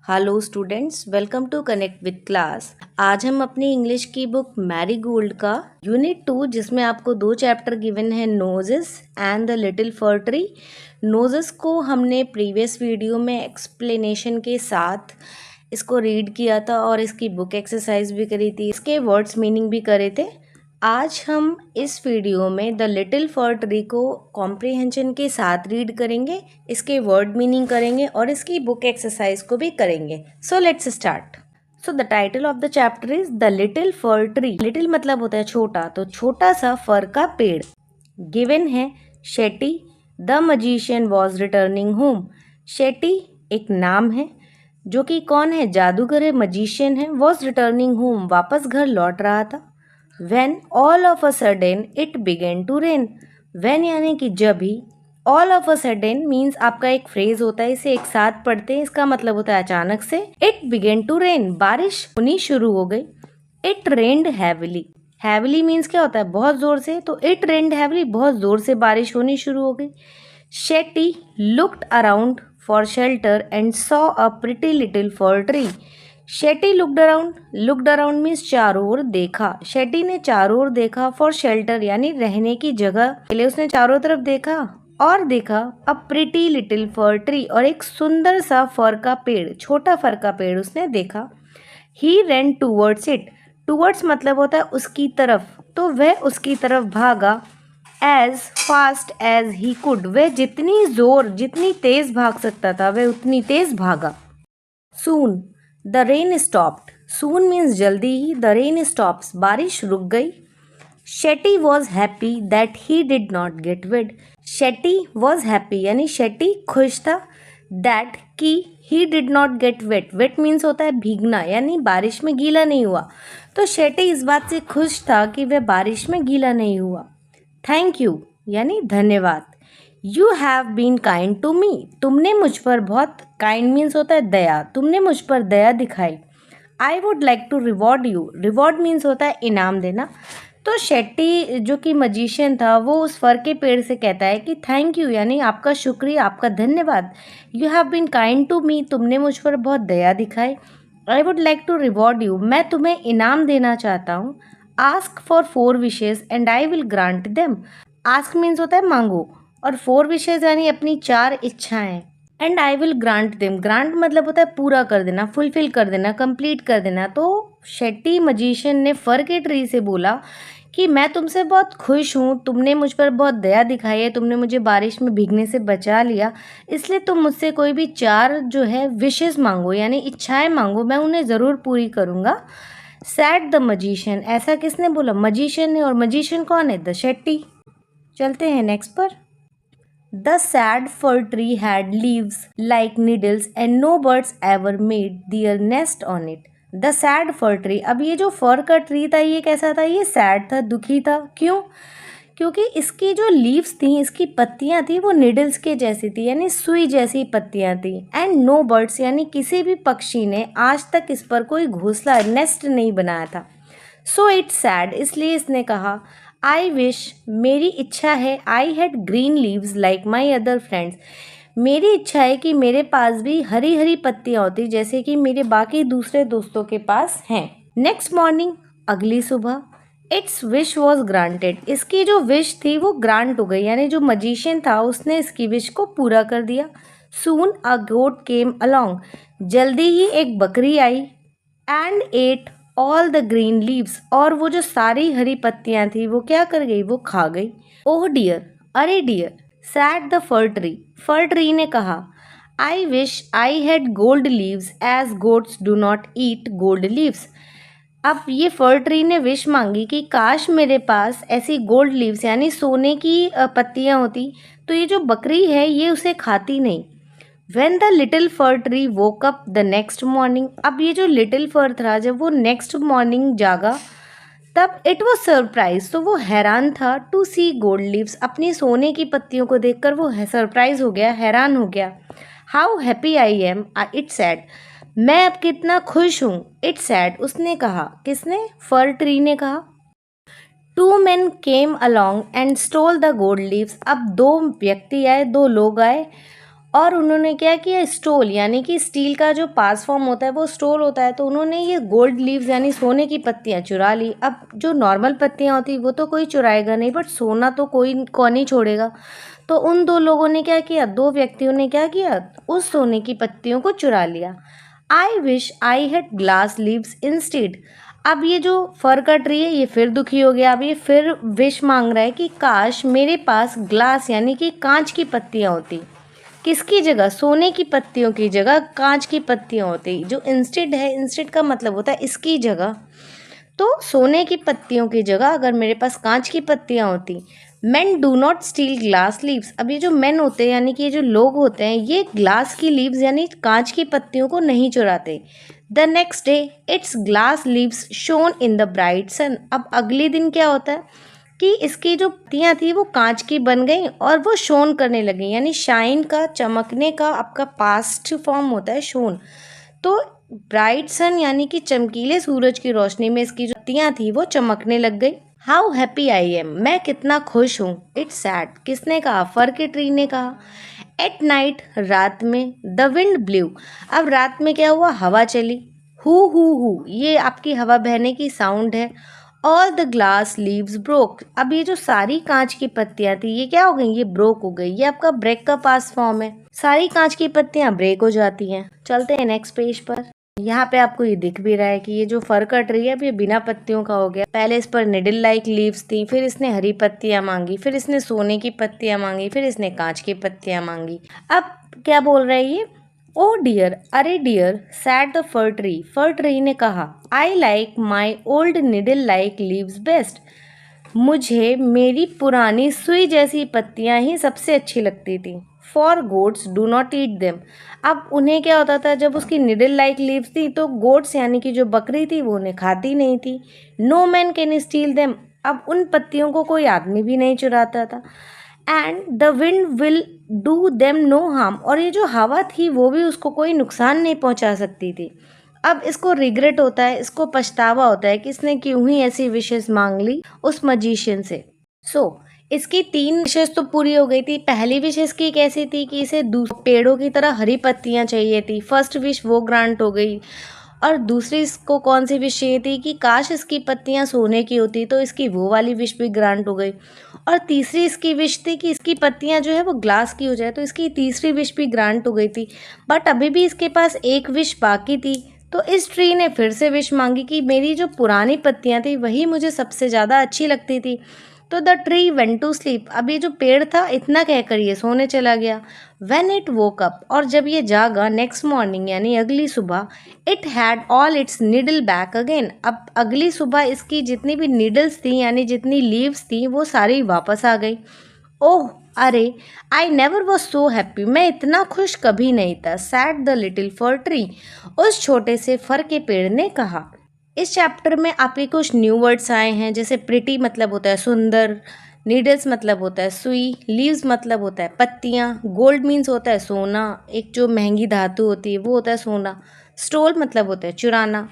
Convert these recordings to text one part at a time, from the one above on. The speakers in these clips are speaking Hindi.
Hello students, welcome to connect with class. आज हम अपनी इंग्लिश की बुक मैरीगोल्ड का यूनिट 2, जिसमें आपको 2 चैप्टर गिवन है, noses and the little for tree. Noses को हमने प्रीवियस वीडियो में एक्सप्लेनेशन के साथ इसको रीड किया था और इसकी बुक एक्सरसाइज भी करी थी, इसके वर्ड्स मीनिंग भी करे थे। आज हम इस वीडियो में द लिटिल फर ट्री को कॉम्प्रिहेंशन के साथ रीड करेंगे, इसके वर्ड मीनिंग करेंगे और इसकी बुक एक्सरसाइज को भी करेंगे। So let's start. So the title of the chapter is the little for tree. Little मतलब होता है छोटा, तो छोटा सा फर का पेड़। गिवन है Shetty the magician was returning home. Shetty एक नाम है, जो कि कौन है, जादूगर है, मजिशियन है। वॉज रिटर्निंग होम वापस घर लौट रहा था। When all of a sudden it began to rain. When यानी कि जब ही, all of a sudden means आपका एक फ्रेज होता है, इसे एक साथ पढ़ते हैं, इसका मतलब होता है अचानक से। It began to rain, बारिश होनी शुरू हो गई। It rained heavily. Heavily means क्या होता है, बहुत जोर से, तो it rained heavily, बहुत जोर से बारिश होनी शुरू हो गई। Shetty looked around for shelter and saw a pretty little fir tree. Shetty looked around means चारों ओर देखा। शेटी ने चारों ओर देखा फॉर शेल्टर यानी रहने की जगह के लिए उसने चारों तरफ देखा और देखा a pretty little for tree, और एक सुंदर सा फर का पेड़, छोटा फर का पेड़ उसने देखा। ही रैन टूवर्ड्स इट। टूवर्ड्स मतलब होता है उसकी तरफ, तो वह उसकी तरफ भागा। As fast as he could, वह जितनी तेज भाग सकता था वह उतनी तेज भागा। Soon the rain stopped. Soon means जल्दी ही, द रेन स्टॉप्स बारिश रुक गई। Shetty was happy that he did not get wet. Shetty was happy यानी शेटी खुश था, दैट कि he did not get wet. Wet means होता है भीगना, यानी बारिश में गीला नहीं हुआ। तो शेटी इस बात से खुश था कि वह बारिश में गीला नहीं हुआ। थैंक यू यानी धन्यवाद। You have been kind to me. तुमने मुझ पर बहुत, काइंड मीन्स होता है दया, तुमने मुझ पर दया दिखाई। I would like to reward you. Reward means होता है इनाम देना। तो शेट्टी जो कि मजिशियन था, वो उस फर के पेड़ से कहता है कि थैंक यू यानी आपका शुक्रिया, आपका धन्यवाद। You have been kind to me, तुमने मुझ पर बहुत दया दिखाई। I would like to reward you, मैं तुम्हें इनाम देना चाहता हूँ। Ask for 4 wishes and I will grant them. Ask means होता है मांगो, और 4 विशेज यानी अपनी 4 इच्छाएं, and I will grant them. Grant मतलब होता है पूरा कर देना, फुलफिल कर देना, कंप्लीट कर देना। तो शेट्टी मजिशियन ने फर के ट्री से बोला कि मैं तुमसे बहुत खुश हूँ, तुमने मुझ पर बहुत दया दिखाई है, तुमने मुझे बारिश में भीगने से बचा लिया, इसलिए तुम मुझसे कोई भी 4 जो है विशेज मांगो यानी इच्छाएं मांगो, मैं उन्हें ज़रूर पूरी करूँगा। सैड द मजिशियन, ऐसा किसने बोला, मजिशियन ने, और मजिशियन कौन है, द शेट्टी। चलते हैं नेक्स्ट पर। The sad fir tree had leaves like needles and no birds ever made their nest on it. The sad fir tree, अब ये जो फर का ट्री था ये कैसा था, ये सैड था, दुखी था। क्यों? क्योंकि इसकी जो लीव्स थी, इसकी पत्तियां थी, वो निडल्स के जैसी थी यानी सुई जैसी पत्तियां थी। एंड नो बर्ड्स यानी किसी भी पक्षी ने आज तक इस पर कोई घोंसला, नेस्ट नहीं बनाया था। सो इट्स सैड, इसलिए इसने कहा आई विश, मेरी इच्छा है, I had green leaves like my other friends, मेरी इच्छा है कि मेरे पास भी हरी हरी पत्तियाँ होती जैसे कि मेरे बाकी दूसरे दोस्तों के पास हैं। नेक्स्ट मॉर्निंग, अगली सुबह, इट्स विश वॉज ग्रांटेड, इसकी जो विश थी वो ग्रांट हो गई यानी जो मजिशियन था उसने इसकी विश को पूरा कर दिया। सून अ गोट केम अलोंग, जल्दी ही एक बकरी आई। And ate all the green leaves, और वो जो सारी हरी पत्तियां थी वो क्या कर गई, वो खा गई। ओह डियर, अरे dear. Said the fir tree, fir tree ने कहा I wish I had gold leaves as goats do not eat gold leaves. अब ये फर ट्री ने विश मांगी कि काश मेरे पास ऐसी गोल्ड लीव्स यानी सोने की पत्तियां होती, तो ये जो बकरी है ये उसे खाती नहीं। When the little fir tree woke up the next morning, अब ये जो लिटिल फर था जब वो नेक्स्ट मॉर्निंग जागा तब इट वॉज सरप्राइज, तो वो हैरान था टू सी गोल्ड लीव्स, अपनी सोने की पत्तियों को देखकर वो सरप्राइज हो गया, हैरान हो गया। How happy I am, it sad, मैं अब कितना खुश हूँ। इट सैड, उसने कहा, किसने, फर ट्री ने कहा। 2 men came along and stole the gold leaves, अब 2 व्यक्ति आए, 2 लोग आए और उन्होंने क्या किया, स्टोल यानी कि स्टील का जो पास फॉर्म होता है वो स्टोल होता है, तो उन्होंने ये गोल्ड लीव्स यानी सोने की पत्तियां चुरा ली। अब जो नॉर्मल पत्तियां होती वो तो कोई चुराएगा नहीं, बट सोना तो कोई कौन ही छोड़ेगा। तो उन दो लोगों ने क्या किया, दो व्यक्तियों ने क्या किया, उस सोने की पत्तियों को चुरा लिया। आई wish I had glass leaves instead. अब ये जो फर का ट्री है ये फिर दुखी हो गया। अब ये फिर विश मांग रहा है कि काश मेरे पास ग्लास यानी कि कांच की पत्तियां होती। किसकी जगह, सोने की पत्तियों की जगह कांच की पत्तियां होती। जो इंस्टेड है, इंस्टेड का मतलब होता है इसकी जगह, तो सोने की पत्तियों की जगह अगर मेरे पास कांच की पत्तियां होती। Main do not steel glass leaves. अब ये जो मेन होते हैं यानी कि ये जो लोग होते हैं ये ग्लास की लीव्स यानी कांच की पत्तियों को नहीं चुराते। The next day its glass leaves shone in the bright sun. अब अगले दिन क्या होता है कि इसकी जो पत्तियां थी वो कांच की बन गई और वो शोन करने लगी, यानी शाइन का, चमकने का आपका पास्ट फॉर्म होता है शोन। तो ब्राइट सन यानी कि चमकीले सूरज की रोशनी में इसकी जो पत्तियां थी वो चमकने लग गई। हाउ हैप्पी आई एम, मैं कितना खुश हूँ। इट्स सैड, किसने कहा, फर के ट्री ने कहा। एट नाइट, रात में, द विंड ब्लू। अब रात में क्या हुआ, हवा चली। हु, ये आपकी हवा बहने की साउंड है। All the glass leaves broke. अब ये जो सारी कांच की पत्तियां थी ये क्या हो गई, ये ब्रोक हो गई। ये आपका ब्रेक का पास्ट फॉर्म है, सारी कांच की पत्तियां ब्रेक हो जाती हैं। चलते हैं नेक्स्ट पेज पर। यहाँ पे आपको ये दिख भी रहा है कि ये जो फर का ट्री है अब ये बिना पत्तियों का हो गया। पहले इस पर निडल लाइक लीव्स थी, फिर इसने हरी पत्तियां मांगी, फिर इसने सोने की पत्तियां मांगी, फिर इसने कांच की पत्तियां मांगी। अब क्या बोल रहा है ये, ओ डियर, अरे dear, said the fir tree. Fir tree ने कहा, I like my old needle like leaves best. मुझे मेरी पुरानी सुई जैसी पत्तियां ही सबसे अच्छी लगती थी। For goats do not eat them. अब उन्हें क्या होता था, जब उसकी निडल लाइक लीव्स थी तो गोट्स यानी कि जो बकरी थी वो उन्हें खाती नहीं थी। No man can steal them. अब उन पत्तियों को कोई आदमी भी नहीं चुराता था। And the wind will do them no harm. और ये जो हवा थी वो भी उसको कोई नुकसान नहीं पहुंचा सकती थी। अब इसको रिग्रेट होता है, इसको पछतावा होता है कि इसने क्यों ही ऐसी विशेष मांग ली उस मजिशियन से। इसकी 3 विशेष तो पूरी हो गई थी। पहली विश इसकी कैसी थी कि इसे पेड़ों की तरह हरी पत्तियां चाहिए थी, फर्स्ट विश वो ग्रांट हो गई। और दूसरी इसको कौन सी विश चाहिए थी कि काश इसकी पत्तियां सोने की होती, तो इसकी वो वाली विश भी ग्रांट हो गई। और तीसरी इसकी विश थी कि इसकी पत्तियां जो है वो ग्लास की हो जाए, तो इसकी तीसरी विश भी ग्रांट हो गई थी। बट अभी भी इसके पास एक विश बाकी थी, तो इस ट्री ने फिर से विश मांगी कि मेरी जो पुरानी पत्तियां थी वही मुझे सबसे ज़्यादा अच्छी लगती थी। तो the tree went to sleep. अब ये जो पेड़ था इतना कहकर ये सोने चला गया। व्हेन इट वोक अप, और जब ये जागा नेक्स्ट मॉर्निंग यानी अगली सुबह, it had all it's needle back again. अब अगली सुबह इसकी जितनी भी निडल्स थी यानी जितनी लीव्स थी वो सारी वापस आ गई। ओह अरे, I never was so happy, मैं इतना खुश कभी नहीं था। Sad the little for tree, उस छोटे से फर के पेड़ ने कहा। इस चैप्टर में आपके कुछ न्यू वर्ड्स आए हैं, जैसे प्रिटी मतलब होता है सुंदर, नीडल्स मतलब होता है सुई, लीव्स मतलब होता है पत्तियाँ, गोल्ड मीन्स होता है सोना, एक जो महंगी धातु होती है वो होता है सोना, स्टोल मतलब होता है चुराना।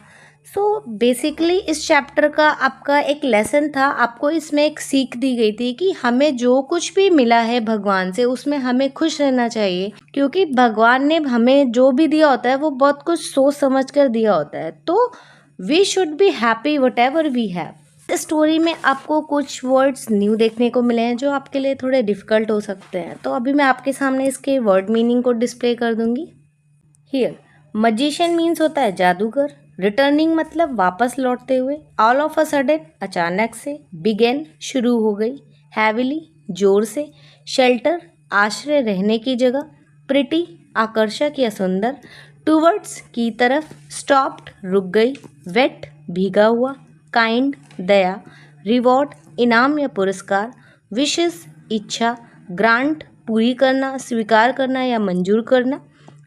बेसिकली इस चैप्टर का आपका एक लेसन था, आपको इसमें एक सीख दी गई थी कि हमें जो कुछ भी मिला है भगवान से उसमें हमें खुश रहना चाहिए, क्योंकि भगवान ने हमें जो भी दिया होता है वो बहुत कुछ सोच समझ कर दिया होता है। तो we should be happy whatever we have. इस स्टोरी में आपको कुछ वर्ड्स न्यू देखने को मिले हैं जो आपके लिए थोड़े डिफ़िकल्ट हो सकते हैं, तो अभी मैं आपके सामने इसके वर्ड मीनिंग को डिस्प्ले कर दूंगी। हियर मजिशियन मीन्स होता है जादूगर, रिटर्निंग मतलब वापस लौटते हुए, ऑल ऑफ अ सडन अचानक से, बिगेन शुरू हो गई, हैविली जोर से, शेल्टर आश्रय रहने की जगह, प्रिटी आकर्षक या सुंदर, टूवर्ड्स की तरफ, स्टॉप्ड रुक गई, वेट भीगा हुआ, काइंड दया, रिवॉर्ड इनाम या पुरस्कार, विशेस इच्छा, ग्रांट पूरी करना, स्वीकार करना या मंजूर करना,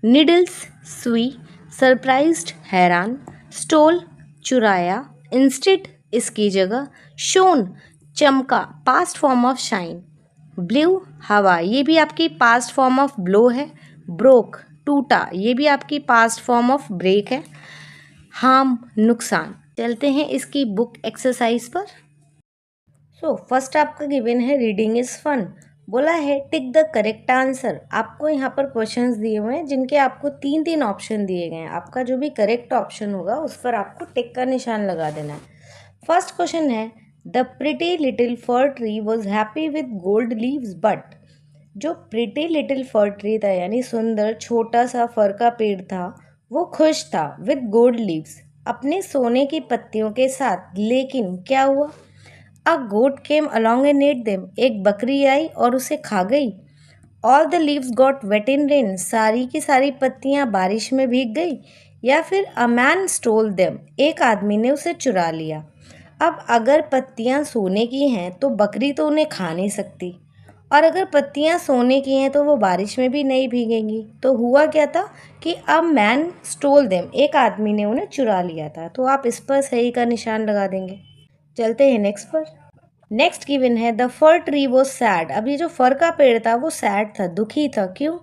निडल्स सुई, सरप्राइज्ड हैरान, स्टोल चुराया, इंस्टेड इसकी जगह, शोन चमका past form of shine, blue हवा ये भी आपकी पास्ट फॉर्म ऑफ ब्लो है, ब्रोक टूटा ये भी आपकी पास्ट फॉर्म ऑफ ब्रेक है, हार्म नुकसान। चलते हैं इसकी बुक एक्सरसाइज पर। फर्स्ट आपका गिवन है रीडिंग इज फन। बोला है टिक द करेक्ट आंसर। आपको यहाँ पर क्वेश्चंस दिए हुए हैं जिनके आपको तीन तीन ऑप्शन दिए गए हैं। आपका जो भी करेक्ट ऑप्शन होगा उस पर आपको टिक का निशान लगा देना है। फर्स्ट क्वेश्चन है the pretty little for tree was happy with gold leaves but. जो प्रिटी लिटिल फर ट्री था यानी सुंदर छोटा सा फर का पेड़ था, वो खुश था विद गोल्ड लीव्स, अपने सोने की पत्तियों के साथ। लेकिन क्या हुआ? A goat came along and ate them. एक बकरी आई और उसे खा गई। All the leaves got wet in rain. सारी की सारी पत्तियां बारिश में भीग गई। या फिर अ मैन स्टोल देम। एक आदमी ने उसे चुरा लिया। अब अगर पत्तियां सोने की हैं तो बकरी तो उन्हें खा नहीं सकती, और अगर पत्तियां सोने की हैं तो वो बारिश में भी नहीं भीगेंगी। तो हुआ क्या था कि अ मैन स्टोल देम, एक आदमी ने उन्हें चुरा लिया था। तो आप इस पर सही का निशान लगा देंगे। चलते हैं नेक्स्ट पर। नेक्स्ट गिवन है the fir tree was sad. अब ये जो फर का पेड़ था वो सैड था, दुखी था। क्यों?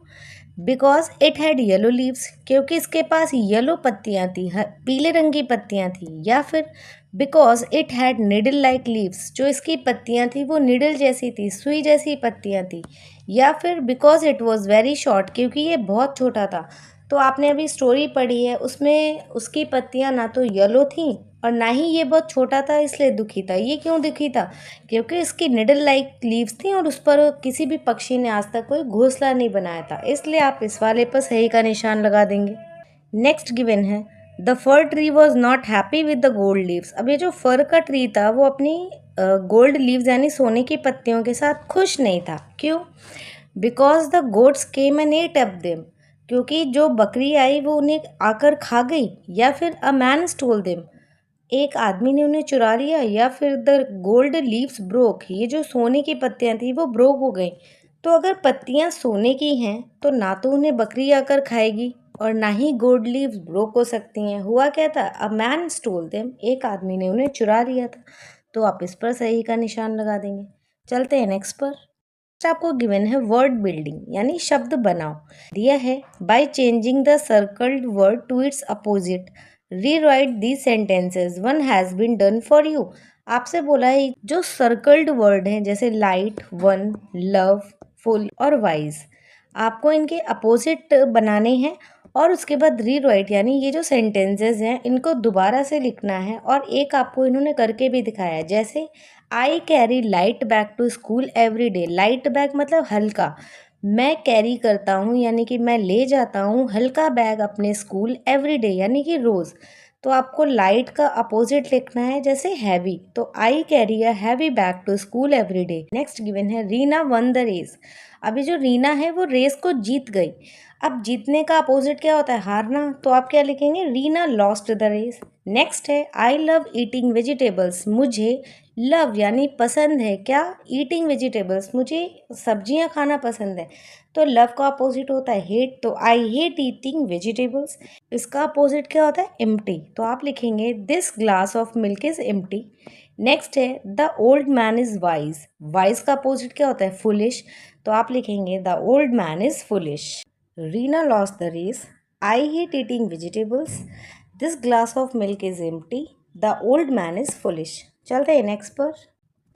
Because it had yellow leaves, क्योंकि इसके पास येलो पत्तियां थी, पीले रंग की पत्तियां थी। या फिर because it had needle like leaves, जो इसकी पत्तियां थी वो निडल जैसी थी, सुई जैसी पत्तियां थी। या फिर because it was very short, क्योंकि ये बहुत छोटा था। तो आपने अभी स्टोरी पढ़ी है, उसमें उसकी पत्तियां ना तो येलो थी और ना ही ये बहुत छोटा था, इसलिए दुखी था। ये क्यों दुखी था? क्योंकि इसकी निडल लाइक लीव्स थी और उस पर किसी भी पक्षी ने आज तक कोई घोंसला नहीं बनाया था, इसलिए आप इस वाले पर सही का निशान लगा देंगे। नेक्स्ट गिवन है the fir tree was not happy with the gold leaves. अब ये जो फर का ट्री था वो अपनी गोल्ड लीव्स यानी सोने की पत्तियों के साथ खुश नहीं था। क्यों? Because the goats came and ate up them, क्योंकि जो बकरी आई वो उन्हें आकर खा गई। या फिर अ मैन स्टोल देम, एक आदमी ने उन्हें चुरा लिया। या फिर द गोल्ड लीव्स ब्रोक, ये जो सोने की पत्तियां थी वो ब्रोक हो गई। तो अगर पत्तियां सोने की हैं तो ना तो उन्हें बकरी आकर खाएगी और ना ही गोल्ड लीव्स ब्रोक हो सकती हैं। हुआ क्या था? अ मैन स्टोल देम, एक आदमी ने उन्हें चुरा लिया था। तो आप इस पर सही का निशान लगा देंगे। चलते हैं नेक्स्ट पर। आपको गिवन है वर्ड बिल्डिंग यानी शब्द बनाओ। दिया है by changing the circled word to its opposite rewrite the sentences one has been done for you. आपसे बोला है जो सर्कल्ड वर्ड हैं जैसे लाइट, वन, लव, फुल और वाइज, आपको इनके अपोजिट बनाने हैं और उसके बाद रीराइट यानी ये जो सेंटेंसेस हैं इनको दोबारा से लिखना है। और एक आपको इन्होंने करके भी दिखाया है, जैसे I carry light bag to school every day. Light bag मतलब हल्का, मैं कैरी करता हूँ यानी कि मैं ले जाता हूँ हल्का बैग अपने स्कूल एवरी डे यानी कि रोज़। तो आपको लाइट का अपोजिट लिखना है जैसे हैवी, तो I carry a heavy bag to school every day. Next given है रीना वन द रेस। अभी जो रीना है वो रेस को जीत गई। अब जीतने का अपोजिट क्या होता है? हारना। तो आप क्या लिखेंगे? Reena lost the race. Next है आई लव ईटिंग वेजिटेबल्स। मुझे लव यानी पसंद है, क्या? ईटिंग वेजिटेबल्स, मुझे सब्जियां खाना पसंद है। तो लव का अपोजिट होता है हेट, तो आई हेट ईटिंग वेजिटेबल्स। इसका अपोजिट क्या होता है? एम्प्टी। तो आप लिखेंगे this glass of milk is empty. Next है the old man is wise. Wise का अपोजिट क्या होता है? फुलिश। तो आप लिखेंगे the old man is foolish. Reena lost the race. I hate eating vegetables. This glass of milk is empty. The old man is foolish. चलते हैं नेक्स्ट पर।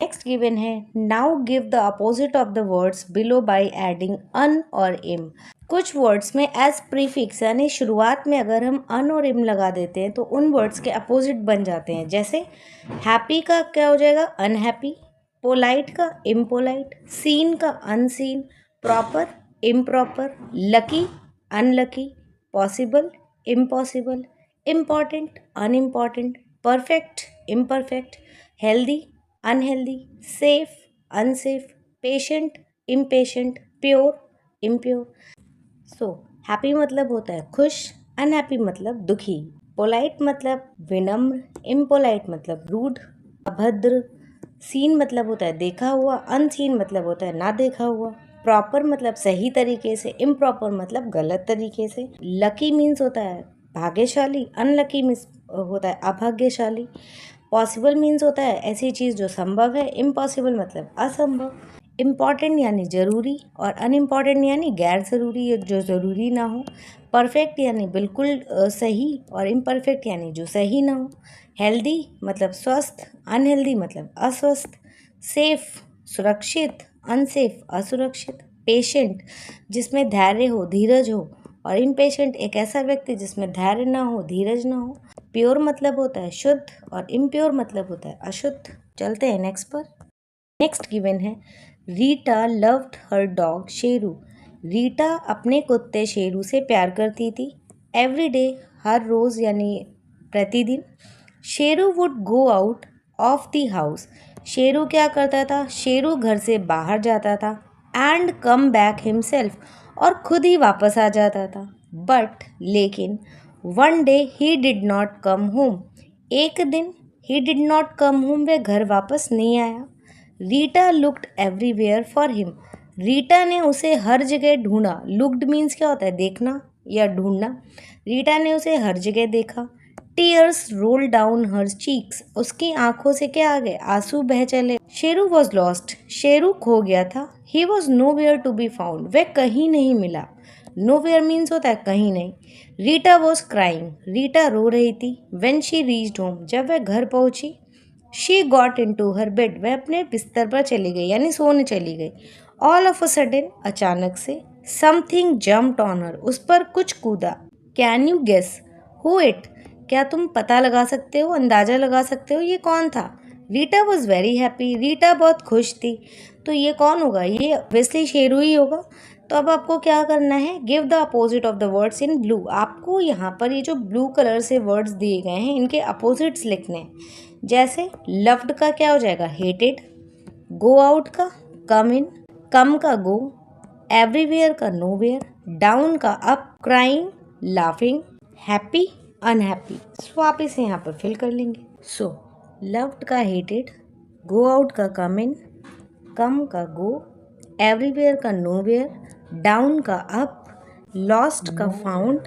नेक्स्ट गिवन है now give the opposite of the words below by adding un और इम। कुछ वर्ड्स में एज प्रीफिक्स यानी शुरुआत में अगर हम अन और इम लगा देते हैं तो उन वर्ड्स के अपोजिट बन जाते हैं। जैसे हैप्पी का क्या हो जाएगा? अनहैप्पी। पोलाइट का इम्पोलाइट। सीन का unseen. Proper improper. Lucky unlucky. Possible impossible. Important unimportant. Perfect imperfect. Healthy unhealthy. Safe unsafe. Patient impatient. Pure impure. So happy मतलब होता है खुश, अनहैप्पी मतलब दुखी, पोलाइट मतलब विनम्र, इम्पोलाइट मतलब रूड, अभद्र। सीन मतलब होता है देखा हुआ, अनसीन मतलब होता है ना देखा हुआ। प्रॉपर मतलब सही तरीके से, इम्प्रॉपर मतलब गलत तरीके से। लकी मीन्स होता है भाग्यशाली, अनलकी मीन्स होता है अभाग्यशाली। पॉसिबल मीन्स होता है ऐसी चीज़ जो संभव है, इम्पॉसिबल मतलब असंभव। इम्पॉर्टेंट यानी ज़रूरी और अनइम्पॉर्टेंट यानी गैर ज़रूरी, जो ज़रूरी ना हो। परफेक्ट यानी बिल्कुल सही और इम्परफेक्ट यानी जो सही ना हो। हेल्दी मतलब स्वस्थ, अनहेल्दी मतलब अस्वस्थ। सेफ सुरक्षित, अनसेफ असुरक्षित, पेशेंट जिसमें धैर्य हो, धीरज हो, और इम्पेशेंट एक ऐसा व्यक्ति जिसमें धैर्य ना हो, धीरज ना हो। प्योर मतलब होता है शुद्ध और इम्प्योर मतलब होता है अशुद्ध। चलते हैं नेक्स्ट पर। नेक्स्ट गिवन है Rita loved her dog Sheru. Rita अपने कुत्ते शेरू से प्यार करती थी। एवरी डे हर रोज़ यानी प्रतिदिन। Sheru would go out of the house. Sheru क्या करता था? शेरू घर से बाहर जाता था। एंड कम बैक हिमसेल्फ, और खुद ही वापस आ जाता था। बट लेकिन one day he did not come home. एक दिन ही डिड नॉट कम होम, वह घर वापस नहीं आया। Rita looked everywhere for him. Rita ने उसे हर जगह ढूंढा। लुक्ड मीन्स क्या होता है? देखना या ढूंढना। रीटा ने उसे हर जगह देखा। Tears roll down her cheeks. उसकी आंखों से क्या आ गए? आंसू बह चले। Sheru was lost. शेरू खो गया था। He was nowhere to be found. वह कहीं नहीं मिला। नो वेयर मीन्स होता है कहीं नहीं। Rita was crying. रीटा रो रही थी। वेन शी रीच्ड होम, जब वह घर पहुंची। She got into her bed, वह अपने बिस्तर पर चली गई यानी सोने चली गई। ऑल ऑफ अ सडन, अचानक से। समथिंग जम्प्ड ऑन हर, उस पर कुछ कूदा। Can you guess who it, क्या तुम पता लगा सकते हो, अंदाजा लगा सकते हो ये कौन था? Rita was very happy. Rita बहुत खुश थी। तो ये कौन होगा? ये ऑब्वियसली शेरू ही होगा। तो अब आपको क्या करना है? Give the opposite of the words in blue. आपको यहाँ पर ये जो ब्लू कलर से वर्ड्स दिए गए हैं इनके अपोजिट्स लिखने हैं। जैसे लव्ड का क्या हो जाएगा? हेटेड। गो आउट का कम इन। कम का गो। एवरीवेयर का नोवेयर। डाउन का up. Crying laughing. Happy unhappy. So आप इसे यहाँ पर फिल कर लेंगे। सो लव्ड का हेटेड, गो आउट का कम इन, कम का गो, एवरीवेयर का नोवेयर, डाउन का अप, लॉस्ट का found,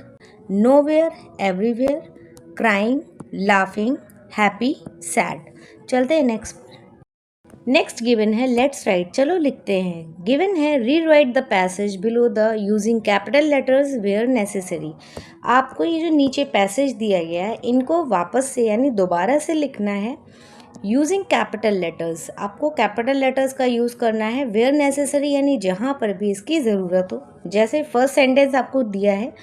nowhere everywhere, crying laughing happy sad. चलते हैं नेक्स्ट। नेक्स्ट गिवन है लेट्स राइट। चलो लिखते हैं। गिवन है rewrite the passage below the using capital letters where necessary. आपको ये जो नीचे पैसेज दिया गया है इनको वापस से यानी दोबारा से लिखना है यूजिंग कैपिटल लेटर्स। आपको कैपिटल लेटर्स का यूज़ करना है वेयर नेसेसरी यानी जहाँ पर भी इसकी ज़रूरत हो। जैसे फर्स्ट सेंटेंस आपको दिया है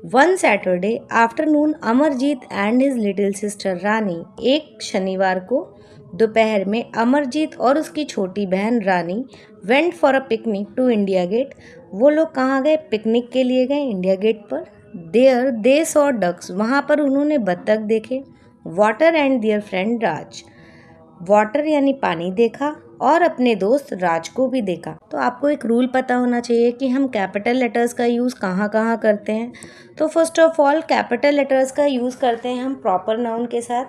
one Saturday afternoon Amarjeet and his little sister Rani. एक शनिवार को दोपहर में अमरजीत और उसकी छोटी बहन Rani went for a picnic to India Gate. वो लोग कहाँ गए? पिकनिक के लिए गए इंडिया गेट पर। देयर दे सॉ डक्स, वहाँ पर उन्होंने बत्तख देखे। Water and their friend Raj, water यानी पानी देखा और अपने दोस्त राज को भी देखा। तो आपको एक रूल पता होना चाहिए कि हम कैपिटल लेटर्स का यूज़ कहाँ कहाँ करते हैं। तो first of all capital letters का यूज़ करते हैं हम प्रॉपर नाउन के साथ,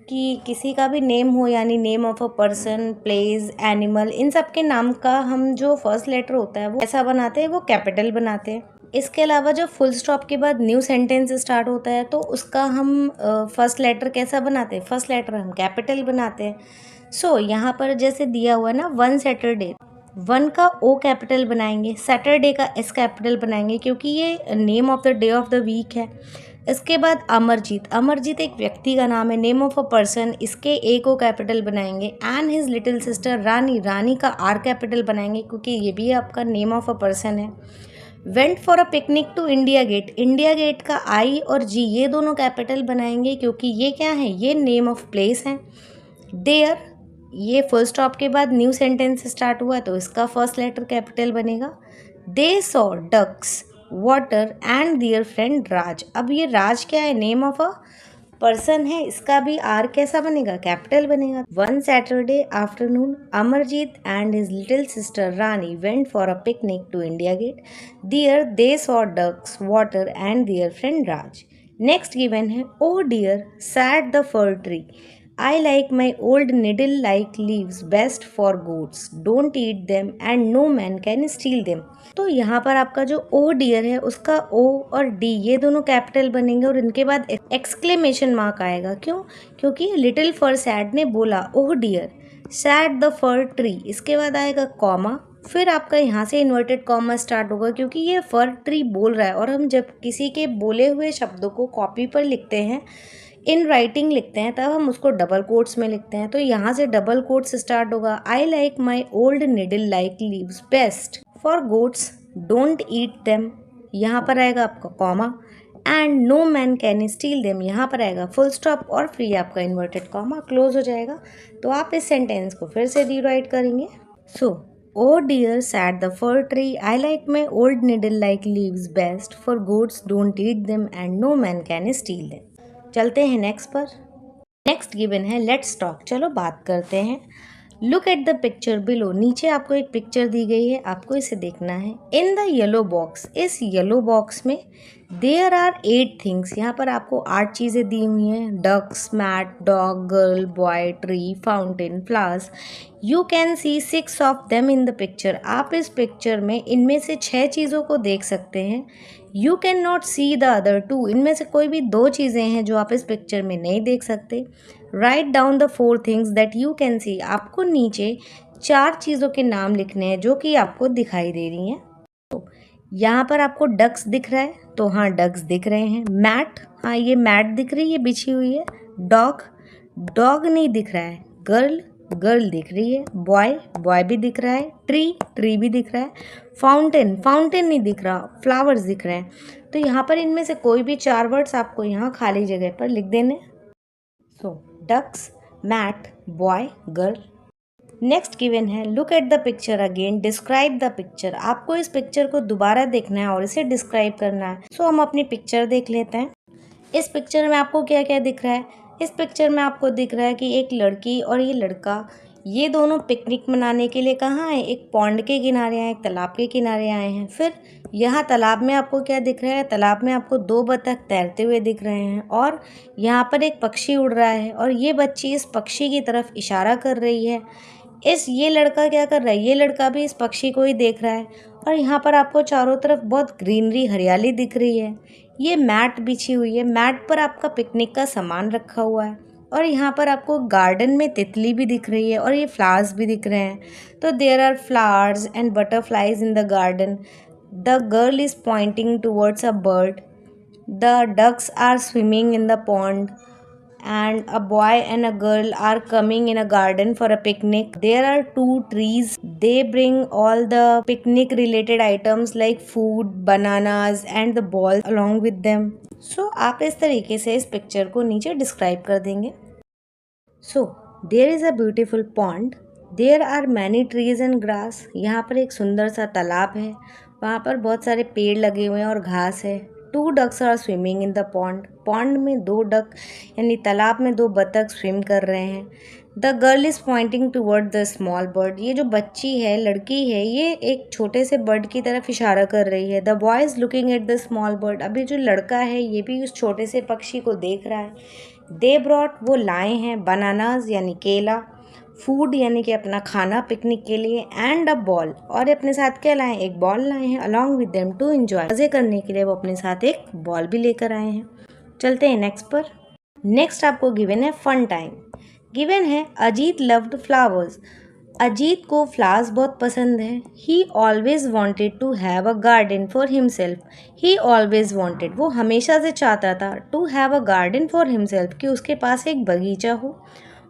कि किसी का भी नेम हो यानी name of a person, place, animal, इन सब के नाम का हम जो फर्स्ट लेटर होता है वो ऐसा बनाते हैं, वो कैपिटल बनाते हैं। इसके अलावा जब फुल स्टॉप के बाद न्यू सेंटेंस स्टार्ट होता है तो उसका हम फर्स्ट लेटर कैसा बनाते हैं? फर्स्ट लेटर हम कैपिटल बनाते हैं। सो यहाँ पर जैसे दिया हुआ है ना वन सैटरडे, वन का ओ कैपिटल बनाएंगे, सैटरडे का एस कैपिटल बनाएंगे क्योंकि ये name of the day of the week है। इसके बाद अमरजीत, अमरजीत एक व्यक्ति का नाम है, नेम ऑफ अ पर्सन, इसके ए को कैपिटल बनाएंगे। And his little sister Rani, Rani का आर कैपिटल बनाएंगे क्योंकि ये भी आपका नेम ऑफ अ पर्सन है। Went for a picnic to India Gate, India Gate का आई और जी ये दोनों कैपिटल बनाएंगे क्योंकि ये क्या है? ये नेम ऑफ प्लेस है। देयर, ये फुल स्टॉप के बाद न्यू सेंटेंस स्टार्ट हुआ तो इसका फर्स्ट लेटर कैपिटल बनेगा। They saw ducks, water and their friend Raj. अब ये राज क्या है? नेम ऑफ अ पर्सन है, इसका भी आर कैसा बनेगा? कैपिटल बनेगा। One Saturday afternoon Amarjeet and his little sister Rani went for a picnic to India Gate. There they saw ducks, water and their friend Raj. Next given है O dear said the fir tree. I like my old needle-like leaves best for goats. Don't eat them and no man can steal them. तो यहाँ पर आपका जो ओ डियर है उसका ओ और डी ये दोनों कैपिटल बनेंगे और इनके बाद एक्सक्लेमेशन मार्क आएगा। क्यों? क्योंकि लिटिल फर सैड ने बोला O dear said the fir tree, इसके बाद आएगा कॉमा, फिर आपका यहाँ से इन्वर्टेड कॉमा स्टार्ट होगा, क्योंकि ये फर ट्री बोल रहा है और हम जब किसी के बोले हुए शब्दों को कॉपी पर लिखते हैं, इन राइटिंग लिखते हैं, तब हम उसको डबल कोट्स में लिखते हैं। तो यहाँ से डबल कोट्स स्टार्ट होगा। I like my old needle like leaves best, for goats don't eat them, यहाँ पर आएगा आपका comma, and no man can steal them, यहाँ पर आएगा फुल स्टॉप और फिर आपका इन्वर्टेड कॉमा क्लोज हो जाएगा। तो आप इस सेंटेंस को फिर से रीराइट करेंगे। सो Oh dear, said the fir tree, I like my old needle-like leaves best, for goats don't eat them and no man can steal them. चलते हैं नेक्स्ट पर। नेक्स्ट गिवन है लेट्स टॉक, चलो बात करते हैं। Look at the picture below, नीचे आपको एक पिक्चर दी गई है, आपको इसे देखना है। इन द येलो बॉक्स, इस येलो बॉक्स में देयर आर 8 थिंग्स, यहाँ पर आपको 8 चीज़ें दी हुई हैं। Ducks, mat, dog, girl, boy, tree, fountain, flowers. You can see 6 of them in the picture, आप इस पिक्चर में इनमें से 6 चीज़ों को देख सकते हैं। You can not see the other 2, इनमें से कोई भी 2 चीज़ें हैं जो आप इस पिक्चर में नहीं देख सकते। Write down the 4 things that you can सी, आपको नीचे 4 चीज़ों के नाम लिखने हैं जो कि आपको दिखाई दे रही हैं। तो यहाँ पर आपको डक्स दिख रहा है, तो हाँ डक्स दिख रहे हैं। मैट, हाँ ये मैट दिख रही है, बिछी हुई है। डॉग, डॉग नहीं दिख रहा है। गर्ल, गर्ल दिख रही है। बॉय, बॉय भी दिख रहा है। ट्री, ट्री भी दिख रहा है। फाउंटेन, फाउंटेन नहीं दिख रहा। फ्लावर्स दिख रहे हैं। तो यहाँ पर इनमें से कोई भी 4 वर्ड्स आपको यहाँ खाली जगह पर लिख देने। So ducks, mat, boy, girl. Next given है look at the picture again, describe the picture, आपको इस पिक्चर को दोबारा देखना है और इसे डिस्क्राइब करना है। सो हम अपनी पिक्चर देख लेते हैं। इस पिक्चर में आपको क्या क्या दिख रहा है? इस पिक्चर में आपको दिख रहा है कि एक लड़की और ये लड़का, ये दोनों पिकनिक मनाने के लिए कहाँ आए? एक पॉन्ड के किनारे आए, एक तालाब के किनारे आए हैं। फिर यहाँ तालाब में आपको क्या दिख रहा है? तालाब में आपको 2 बत्तख तैरते हुए दिख रहे हैं और यहाँ पर एक पक्षी उड़ रहा है और ये बच्ची इस पक्षी की तरफ इशारा कर रही है। ये लड़का क्या कर रहा है? ये लड़का भी इस पक्षी को ही देख रहा है और यहाँ पर आपको चारों तरफ बहुत ग्रीनरी, हरियाली दिख रही है। ये मैट बिछी हुई है, मैट पर आपका पिकनिक का सामान रखा हुआ है और यहाँ पर आपको गार्डन में तितली भी दिख रही है और ये फ्लावर्स भी दिख रहे हैं। तो there are flowers and butterflies in the garden. The girl is pointing towards a bird. The ducks are swimming in the pond and a boy and a girl are coming in a garden for a picnic. There are 2 trees. They bring all the picnic related items like food, bananas and the balls along with them. So आप इस तरीके से इस पिक्चर को नीचे डिस्क्राइब कर देंगे। So there is a beautiful pond. There are many trees and grass. यहाँ पर एक सुंदर सा तालाब है, वहाँ पर बहुत सारे पेड़ लगे हुए हैं और घास है। 2 ducks are swimming in the pond. Pond में 2 डक यानी तालाब में 2 बतख स्विम कर रहे हैं। The girl is Poynting toward the small bird, ये जो बच्ची है, लड़की है, ये एक छोटे से बर्ड की तरफ इशारा कर रही है। The boy is looking at the small bird, अभी जो लड़का है ये भी उस छोटे से पक्षी को देख रहा है। दे ब्रॉट, वो लाए हैं। बनानाज यानी केला। फूड यानी कि अपना खाना पिकनिक के लिए। एंड अ बॉल, और अपने साथ क्या लाए? एक बॉल लाए हैं। Along with them to enjoy, मज़े करने के लिए वो अपने साथ एक बॉल भी लेकर आए हैं। चलते हैं नेक्स्ट पर। नेक्स्ट आपको गिवन है फन टाइम। गिवन है अजीत लव्ड फ्लावर्स, अजीत को फ्लावर्स बहुत पसंद है। He always wanted to have a garden for himself. He always wanted, वो हमेशा से चाहता था, to have a garden for himself, कि उसके पास एक बगीचा हो।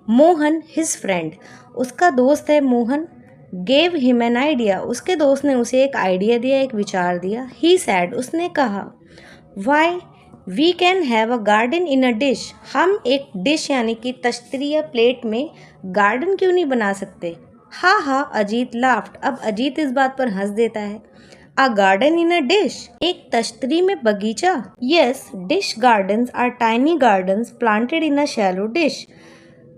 मोहन हिज फ्रेंड, उसका दोस्त है Mohan. Gave him an idea, उसके दोस्त ने उसे एक आइडिया दिया, एक विचार दिया। ही सैड, उसने कहा। Why we can have a garden in a dish, हम एक डिश यानी कि तश्तरी या प्लेट में गार्डन क्यों नहीं बना सकते? हा हा, अजीत लाफ्ट, अब अजीत इस बात पर हंस देता है। अ गार्डन इन अ डिश, एक तश्तरी में बगीचा? Yes, dish gardens are tiny gardens planted in a shallow dish.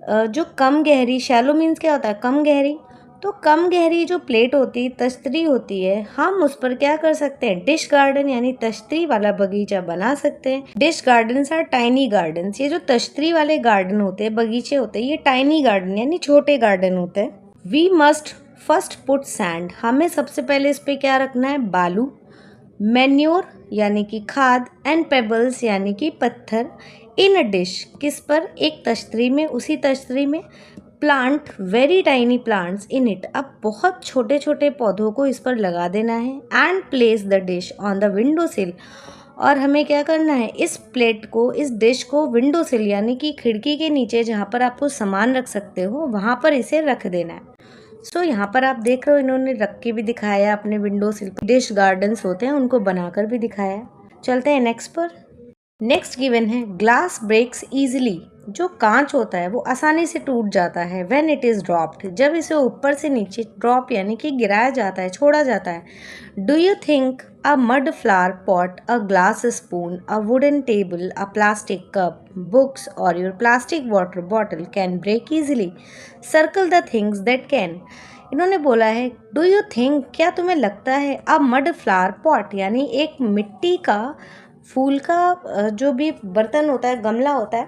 जो कम गहरी, शैलो मीन्स क्या होता है? कम गहरी। तो कम गहरी जो प्लेट होती, तश्तरी होती है, हम उस पर क्या कर सकते हैं? डिश गार्डन यानी तश्तरी वाला बगीचा बना सकते हैं। Dish gardens are tiny gardens, ये जो तश्तरी वाले गार्डन होते हैं, बगीचे होते हैं, ये टाइनी गार्डन यानी छोटे गार्डन होते हैं। We must first put sand, हमें सबसे पहले इस पे क्या रखना है? बालू। मैन्योर यानी कि खाद। एंड पेबल्स यानी कि पत्थर। इन अ डिश, किस पर? एक तश्तरी में, उसी तश्तरी में। Plant very tiny plants in it, अब बहुत छोटे छोटे पौधों को इस पर लगा देना है। And place the dish on the window सिल, और हमें क्या करना है, इस प्लेट को, इस डिश को विंडो सिल यानी कि खिड़की के नीचे जहाँ पर आप कुछ सामान रख सकते हो वहाँ पर इसे रख देना है। सो यहाँ पर आप देख रहे हो इन्होंने रख के भी दिखाया अपने विंडो सिल पर, डिश गार्डन्स होते हैं उनको बनाकर भी दिखाया। चलते हैं नेक्स्ट पर। नेक्स्ट गिवन है ग्लास ब्रेक्स ईजिली, जो कांच होता है वो आसानी से टूट जाता है व्हेन इट इज़ ड्रॉप्ड, जब इसे ऊपर से नीचे ड्रॉप यानी कि गिराया जाता है, छोड़ा जाता है। Do you think a mud flower pot, a glass spoon, a wooden table, a plastic cup, books और your plastic water bottle can break easily? Circle the things that can. इन्होंने बोला है डू यू थिंक, क्या तुम्हें लगता है, अ मड फ्लावर पॉट यानी एक मिट्टी का फूल का जो भी बर्तन होता है, गमला होता है,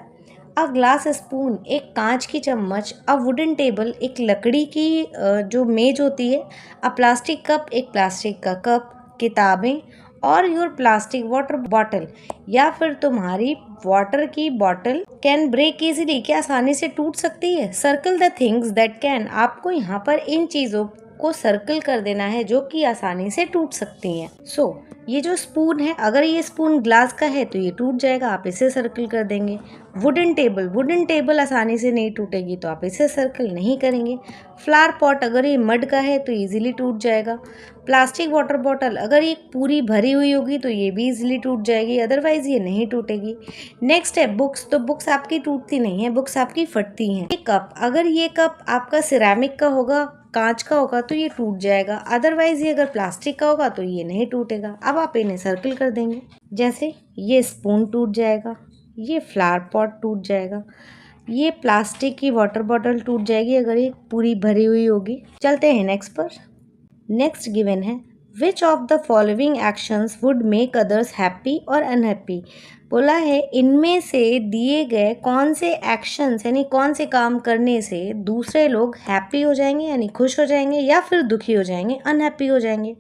अ ग्लास स्पून एक कांच की चम्मच, अ वुडन टेबल एक लकड़ी की जो मेज होती है, अ प्लास्टिक कप एक प्लास्टिक का कप, किताबें, और योर प्लास्टिक वाटर बॉटल या फिर तुम्हारी वाटर की बॉटल कैन ब्रेक इजीली, क्या आसानी से टूट सकती है? Circle the things that can, आपको यहाँ पर इन चीज़ों को सर्कल कर देना है जो कि आसानी से टूट सकती हैं। सो ये जो स्पून है, अगर ये स्पून ग्लास का है तो ये टूट जाएगा, आप इसे सर्कल कर देंगे। वुडन टेबल, वुडन टेबल आसानी से नहीं टूटेगी तो आप इसे सर्कल नहीं करेंगे। फ्लावर पॉट अगर ये मड का है तो इजीली टूट जाएगा। प्लास्टिक वाटर बॉटल अगर ये पूरी भरी हुई होगी तो ये भी इजीली टूट जाएगी, अदरवाइज ये नहीं टूटेगी। नेक्स्ट है बुक्स, तो बुक्स आपकी टूटती नहीं है, बुक्स आपकी फटती हैं। ये कप, अगर ये कप आपका सिरेमिक का होगा, कांच का होगा तो ये टूट जाएगा, अदरवाइज ये अगर प्लास्टिक का होगा तो ये नहीं टूटेगा। अब आप इन्हें सर्कल कर देंगे, जैसे ये स्पून टूट जाएगा, ये फ्लावर पॉट टूट जाएगा, ये प्लास्टिक की वाटर बॉटल टूट जाएगी अगर ये पूरी भरी हुई होगी। चलते हैं नेक्स्ट पर। नेक्स्ट गिवन है which of the following actions would make others happy और अनहैप्पी। बोला है इनमें से दिए गए कौन से एक्शंस यानी कौन से काम करने से दूसरे लोग हैप्पी हो जाएंगे यानी खुश हो जाएंगे या फिर दुखी हो जाएंगे, अनहैप्पी हो जाएंगे।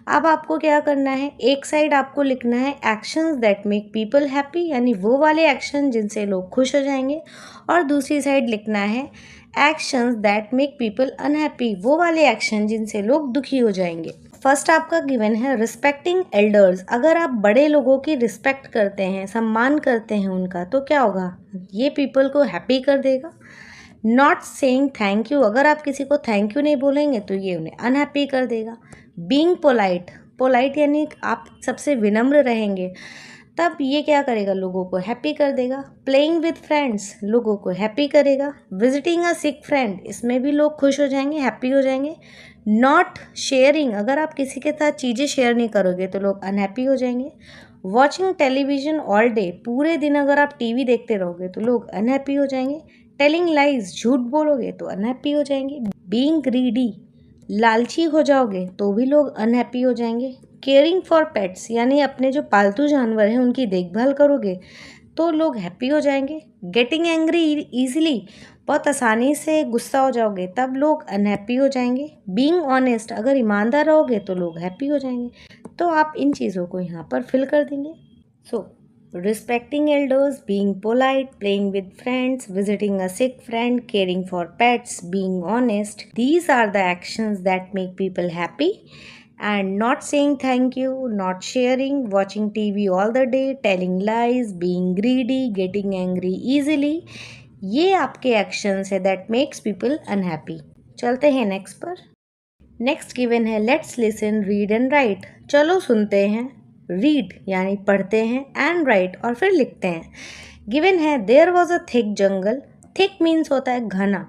अब आपको क्या करना है, एक साइड आपको लिखना है actions that make people happy यानी वो वाले एक्शन जिनसे लोग खुश हो जाएंगे, और दूसरी साइड लिखना है actions that make people unhappy, वो वाले एक्शन जिनसे लोग दुखी हो जाएंगे। फर्स्ट आपका गिवन है रिस्पेक्टिंग एल्डर्स, अगर आप बड़े लोगों की रिस्पेक्ट करते हैं, सम्मान करते हैं उनका, तो क्या होगा, ये पीपल को हैप्पी कर देगा। नॉट सेइंग थैंक यू, अगर आप किसी को थैंक यू नहीं बोलेंगे तो ये उन्हें अनहैप्पी कर देगा। बीइंग पोलाइट, पोलाइट यानी आप सबसे विनम्र रहेंगे, तब ये क्या करेगा, लोगों को हैप्पी कर देगा। प्लेइंग विद फ्रेंड्स, लोगों को हैप्पी करेगा। विजिटिंग अ सिक फ्रेंड, इसमें भी लोग खुश हो जाएंगे, हैप्पी हो जाएंगे। नॉट शेयरिंग, अगर आप किसी के साथ चीज़ें शेयर नहीं करोगे तो लोग अनहैप्पी हो जाएंगे। वॉचिंग टेलीविजन ऑल डे, पूरे दिन अगर आप टीवी देखते रहोगे तो लोग अनहैप्पी हो जाएंगे। टेलिंग लाइज, झूठ बोलोगे तो अनहैप्पी हो जाएंगे। बीइंग ग्रीडी, लालची हो जाओगे तो भी लोग अनहैप्पी हो जाएंगे। केयरिंग फॉर पेट्स, यानी अपने जो पालतू जानवर हैं उनकी देखभाल करोगे तो लोग हैप्पी हो जाएंगे। गेटिंग एंग्री ईजिली, बहुत आसानी से गुस्सा हो जाओगे तब लोग अनहैप्पी हो जाएंगे। बीइंग ऑनेस्ट, अगर ईमानदार रहोगे तो लोग हैप्पी हो जाएंगे। तो आप इन चीज़ों को यहाँ पर फिल कर देंगे। सो respecting elders, being polite, playing with friends, visiting a sick friend, caring for pets, being honest. These are the actions that make people happy. And not saying thank you, not sharing, watching TV all the day, telling lies, being greedy, getting angry easily. ये आपके actions है that makes people unhappy. चलते हैं next पर। नेक्स्ट गिवन है let's listen read and right, चलो सुनते हैं, रीड यानी पढ़ते हैं, एंड राइट और फिर लिखते हैं। गिवन है there was a thick jungle, thick means होता है घना।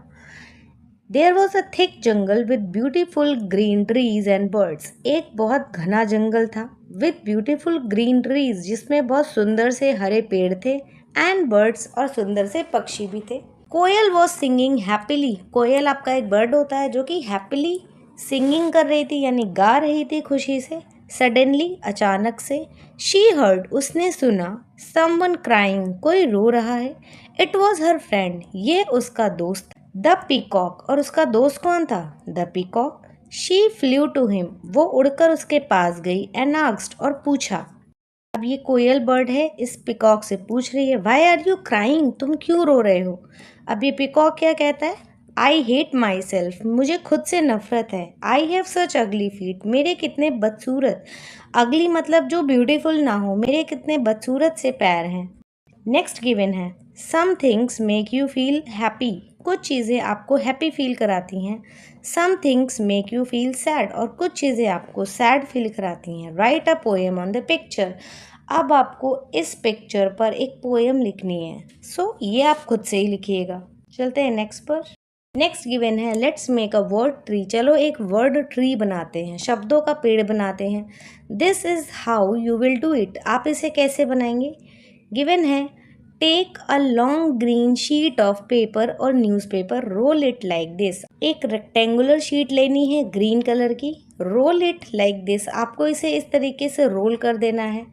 There was a thick jungle with beautiful green trees and birds, एक बहुत घना जंगल था विद ब्यूटीफुल ग्रीन ट्रीज, जिसमें बहुत सुंदर से हरे पेड़ थे, एंड बर्ड्स और सुंदर से पक्षी भी थे। कोयल वॉज सिंगिंग हैप्पीली, कोयल आपका एक बर्ड होता है जो कि हैप्पीली सिंगिंग कर रही थी यानी गा रही थी खुशी से। सडनली, अचानक से। शी हर्ड, उसने सुना। समवन क्राइंग, कोई रो रहा है। इट वॉज हर फ्रेंड, ये उसका दोस्त। द पीकॉक, और उसका दोस्त कौन था, the peacock. She flew to him, वो उड़कर उसके पास गई। एंड आस्क्ड, और पूछा। अब ये कोयल बर्ड है, इस पिकॉक से पूछ रही है व्हाई आर यू क्राइंग, तुम क्यों रो रहे हो। अब ये पिकॉक क्या कहता है, आई हेट माई सेल्फ, मुझे खुद से नफरत है। आई हैव सच अगली फीट, मेरे कितने बदसूरत, अगली मतलब जो ब्यूटीफुल ना हो, मेरे कितने बदसूरत से पैर हैं। नेक्स्ट गिवन है some things make you feel happy, कुछ चीज़ें आपको हैप्पी फील कराती हैं। Some things make you feel sad, और कुछ चीज़ें आपको सैड फील कराती हैं। Write a poem on the picture, अब आपको इस पिक्चर पर एक पोएम लिखनी है। ये आप खुद से ही लिखिएगा। चलते हैं नेक्स्ट पर। नेक्स्ट गिवन है let's make a word tree, चलो एक वर्ड ट्री बनाते हैं, शब्दों का पेड़ बनाते हैं। This is how you will do it, आप इसे कैसे बनाएंगे। गिवन है take a long green sheet of paper और newspaper, roll it like this, एक रेक्टेंगुलर शीट लेनी है ग्रीन कलर की, रोल इट लाइक दिस, आपको इसे इस तरीके से रोल कर देना है।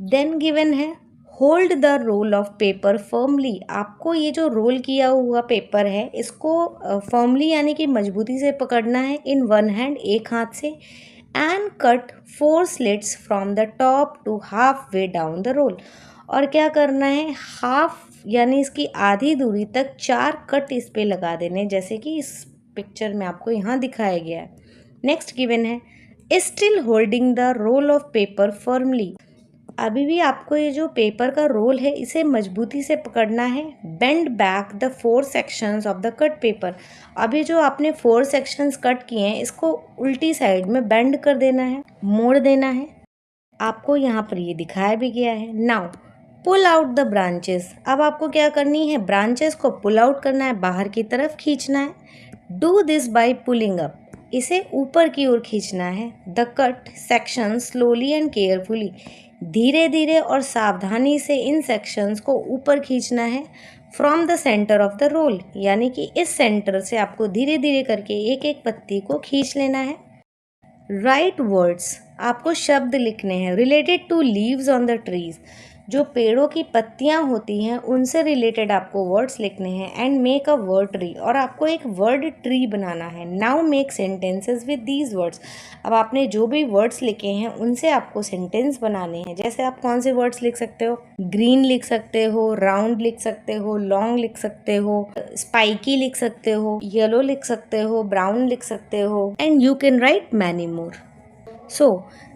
देन गिवन है hold the roll of paper firmly, आपको ये जो रोल किया हुआ पेपर है इसको फर्मली यानी कि मजबूती से पकड़ना है इन वन हैंड, एक हाथ से। And cut 4 slits from the top to half way down the roll, और क्या करना है हाफ यानी इसकी आधी दूरी तक 4 कट इस पे लगा देने, जैसे कि इस पिक्चर में आपको यहाँ दिखाया गया है। नेक्स्ट गिवन है still holding the roll of paper firmly, अभी भी आपको ये जो पेपर का रोल है इसे मजबूती से पकड़ना है। Bend back the 4 sections of the cut paper, अभी जो आपने 4 सेक्शंस कट किए हैं इसको उल्टी साइड में बेंड कर देना है, मोड़ देना है। आपको यहाँ पर ये दिखाया भी गया है। Now pull out the branches, अब आपको क्या करनी है ब्रांचेस को पुल आउट करना है, बाहर की तरफ खींचना है। Do this by pulling up, इसे ऊपर की ओर खींचना है। The cut section slowly and carefully, धीरे धीरे और सावधानी से इन सेक्शंस को ऊपर खींचना है। From the centre of the roll, यानी कि इस सेंटर से आपको धीरे धीरे करके एक एक पत्ती को खींच लेना है। राइट वर्ड्स, आपको शब्द लिखने हैं related to leaves on the trees, जो पेड़ों की पत्तियां होती हैं उनसे रिलेटेड आपको वर्ड्स लिखने हैं। And make a word tree, और आपको एक वर्ड ट्री बनाना है। Now make sentences with these words, अब आपने जो भी वर्ड्स लिखे हैं उनसे आपको सेंटेंस बनाने हैं। जैसे आप कौन से वर्ड्स लिख सकते हो, ग्रीन लिख सकते हो, राउंड लिख सकते हो, लॉन्ग लिख सकते हो, स्पाइकी लिख सकते हो, येलो लिख सकते हो, ब्राउन लिख सकते हो, and you can write many more. So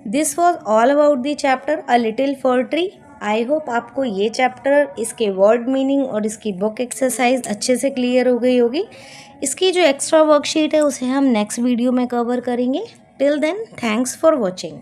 this was all about the chapter a little for tree. I hope आपको ये चैप्टर, इसके वर्ड मीनिंग और इसकी बुक एक्सरसाइज अच्छे से क्लियर हो गई होगी। इसकी जो एक्स्ट्रा वर्कशीट है उसे हम नेक्स्ट वीडियो में कवर करेंगे। Till then thanks for watching.